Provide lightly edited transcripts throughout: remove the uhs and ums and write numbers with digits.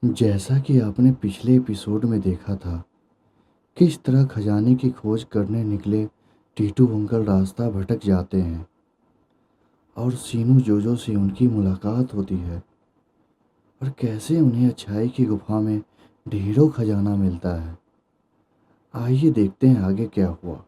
जैसा कि आपने पिछले एपिसोड में देखा था, किस तरह खजाने की खोज करने निकले टीटू अंकल रास्ता भटक जाते हैं और सीनू जोजो से उनकी मुलाकात होती है और कैसे उन्हें अच्छाई की गुफा में ढेरों खजाना मिलता है। आइए देखते हैं आगे क्या हुआ।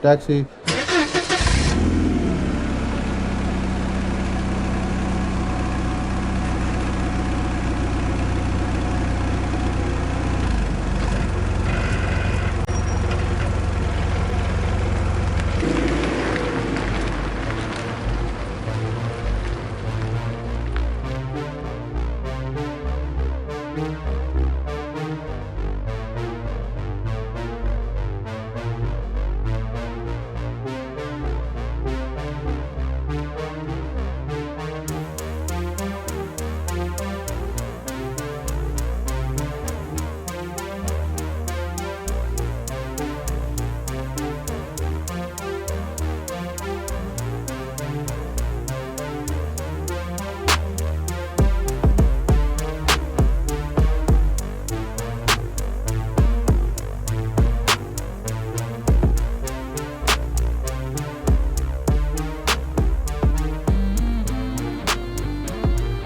टैक्सी।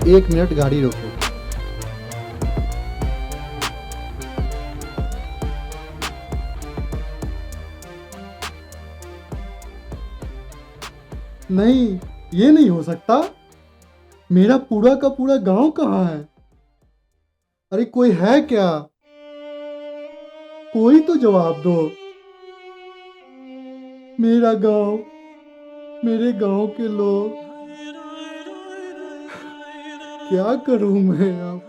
एक मिनट गाड़ी रोको। नहीं, ये नहीं हो सकता। मेरा पूरा का पूरा गांव कहाँ है? अरे कोई है क्या? कोई तो जवाब दो। मेरा गांव, मेरे गांव के लोग, क्या करूं मैं अब?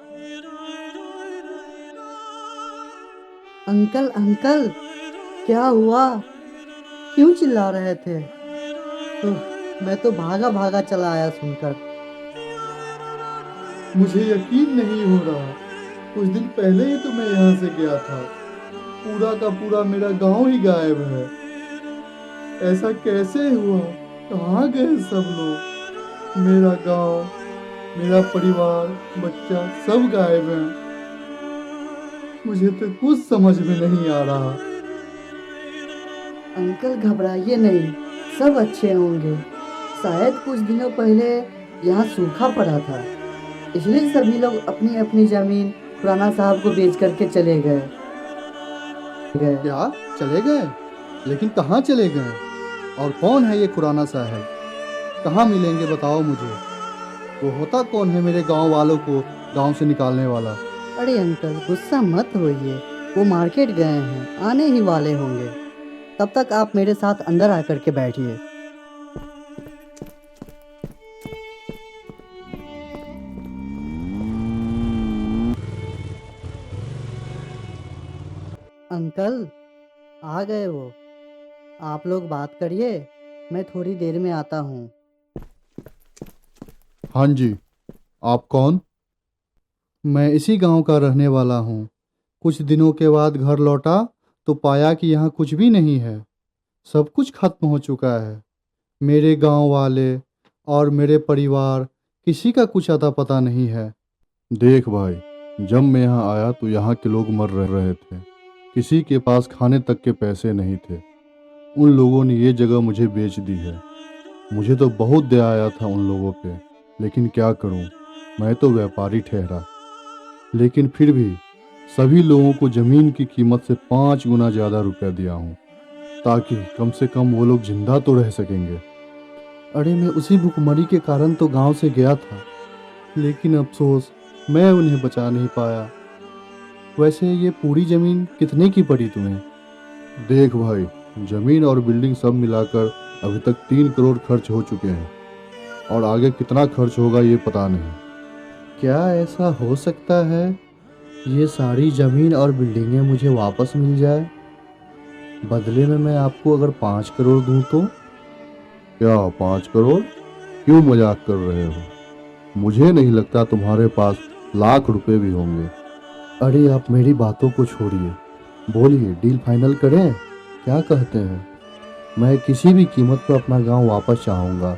अंकल अंकल, क्या हुआ? क्यों चिल्ला रहे थे? मैं तो भागा भागा चला आया सुनकर। मुझे यकीन नहीं हो रहा। कुछ दिन पहले ही तो मैं यहाँ से गया था। पूरा का पूरा मेरा गांव ही गायब है। ऐसा कैसे हुआ? कहाँ गए सब लोग? मेरा गांव, मेरा परिवार, बच्चा सब गायब है। मुझे तो कुछ समझ में नहीं आ रहा। अंकल घबराइए नहीं, सब अच्छे होंगे। शायद कुछ दिनों पहले यहाँ सूखा पड़ा था, इसलिए सभी लोग अपनी अपनी जमीन खुराना साहब को बेच करके चले गए। क्या चले गए? लेकिन कहाँ चले गए? और कौन है ये खुराना साहब? कहाँ मिलेंगे बताओ मुझे। वो होता कौन है मेरे गांव वालों को गांव से निकालने वाला? अरे अंकल गुस्सा मत होइए, वो मार्केट गए हैं, आने ही वाले होंगे। तब तक आप मेरे साथ अंदर आकर के बैठिए। अंकल आ गए वो। आप लोग बात करिए, मैं थोड़ी देर में आता हूँ। हाँ जी, आप कौन? मैं इसी गांव का रहने वाला हूँ। कुछ दिनों के बाद घर लौटा तो पाया कि यहाँ कुछ भी नहीं है। सब कुछ खत्म हो चुका है। मेरे गांव वाले और मेरे परिवार, किसी का कुछ अता पता नहीं है। देख भाई, जब मैं यहाँ आया तो यहाँ के लोग मर रहे थे। किसी के पास खाने तक के पैसे नहीं थे। उन लोगों ने ये जगह मुझे बेच दी है। मुझे तो बहुत दया आया था उन लोगों पे, लेकिन क्या करूं, मैं तो व्यापारी ठहरा। लेकिन फिर भी सभी लोगों को ज़मीन की कीमत से 5 गुना ज़्यादा रुपया दिया हूं, ताकि कम से कम वो लोग जिंदा तो रह सकेंगे। अरे मैं उसी भुखमरी के कारण तो गांव से गया था, लेकिन अफसोस मैं उन्हें बचा नहीं पाया। वैसे ये पूरी ज़मीन कितने की पड़ी तुम्हें? देख भाई, जमीन और बिल्डिंग सब मिलाकर अभी तक 3 करोड़ खर्च हो चुके हैं और आगे कितना खर्च होगा ये पता नहीं। क्या ऐसा हो सकता है ये सारी ज़मीन और बिल्डिंगें मुझे वापस मिल जाए? बदले में मैं आपको अगर 5 करोड़ दूं तो? क्या 5 करोड़? क्यों मजाक कर रहे हो? मुझे नहीं लगता तुम्हारे पास लाख रुपए भी होंगे। अरे आप मेरी बातों को छोड़िए, बोलिए डील फाइनल करें, क्या कहते हैं? मैं किसी भी कीमत पर अपना गांव वापस चाहूँगा।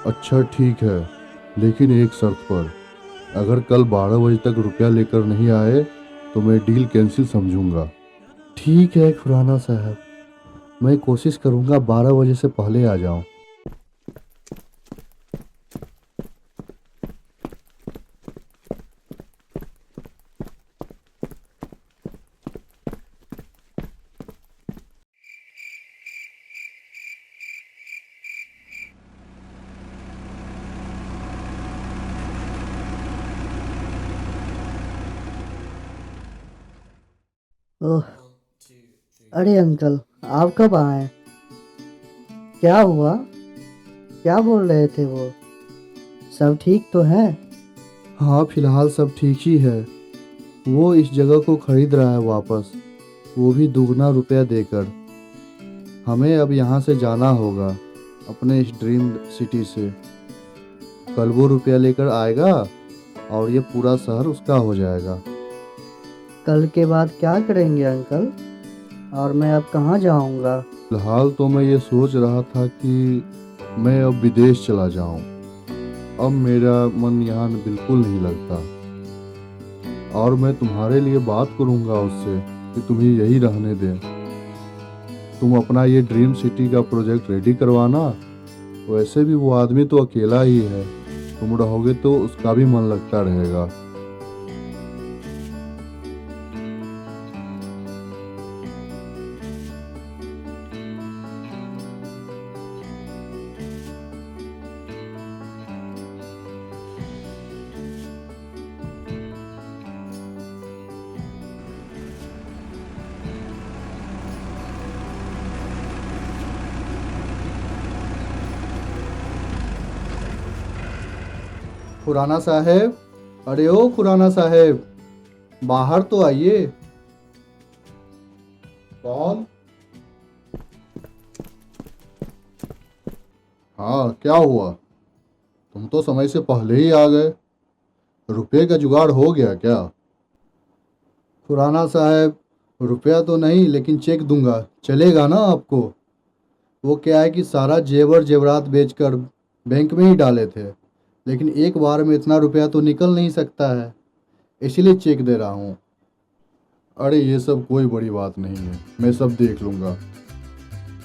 अच्छा ठीक है, लेकिन एक शर्त पर। अगर कल 12 बजे तक रुपया लेकर नहीं आए तो मैं डील कैंसिल समझूंगा। ठीक है खुराना साहब, मैं कोशिश करूँगा 12 बजे से पहले आ जाऊँ। ओह, अरे अंकल, आप कब आए? क्या हुआ? क्या बोल रहे थे वो? सब ठीक तो है? हाँ फिलहाल सब ठीक ही है। वो इस जगह को खरीद रहा है वापस, वो भी दुगना रुपया देकर। हमें अब यहाँ से जाना होगा अपने इस ड्रीम सिटी से। कल वो रुपया लेकर आएगा और ये पूरा शहर उसका हो जाएगा। कल के बाद क्या करेंगे अंकल? और मैं अब कहाँ जाऊँगा? फिलहाल तो मैं ये सोच रहा था कि मैं अब विदेश चला जाऊं। अब मेरा मन यहाँ बिल्कुल नहीं लगता और मैं तुम्हारे लिए बात करूँगा उससे कि तुम्हें यही रहने दें। तुम अपना ये ड्रीम सिटी का प्रोजेक्ट रेडी करवाना। वैसे भी वो आदमी तो अकेला ही है, तुम रहोगे तो उसका भी मन लगता रहेगा। खुराना साहेब, अरे ओ खुराना साहेब, बाहर तो आइए। कौन? हाँ, क्या हुआ? तुम तो समय से पहले ही आ गए। रुपये का जुगाड़ हो गया क्या? खुराना साहब, रुपया तो नहीं लेकिन चेक दूंगा, चलेगा ना आपको? वो क्या है कि सारा जेवर जेवरात बेचकर बैंक में ही डाले थे, लेकिन एक बार में इतना रुपया तो निकल नहीं सकता है, इसलिए चेक दे रहा हूँ। अरे ये सब कोई बड़ी बात नहीं है, मैं सब देख लूँगा।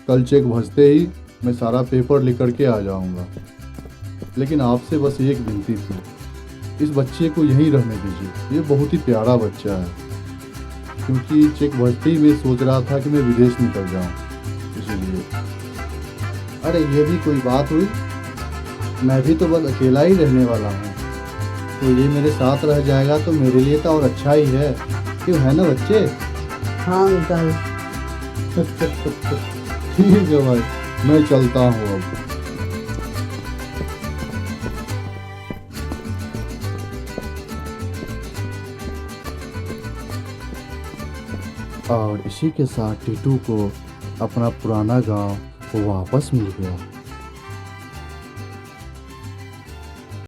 कल चेक भजते ही मैं सारा पेपर लिख करके आ जाऊँगा। लेकिन आपसे बस एक विनती थी, इस बच्चे को यहीं रहने दीजिए। ये बहुत ही प्यारा बच्चा है, क्योंकि चेक भजते ही मैं सोच रहा था कि मैं विदेश निकल जाऊँ, इसीलिए। अरे ये भी कोई बात हुई? मैं भी तो बस अकेला ही रहने वाला हूँ, तो ये मेरे साथ रह जाएगा तो मेरे लिए तो और अच्छा ही है, क्यों है ना बच्चे? हाँ अंकल। ठीक है भाई, मैं चलता हूँ अब। और इसी के साथ टीटू को अपना पुराना गांव वापस मिल गया।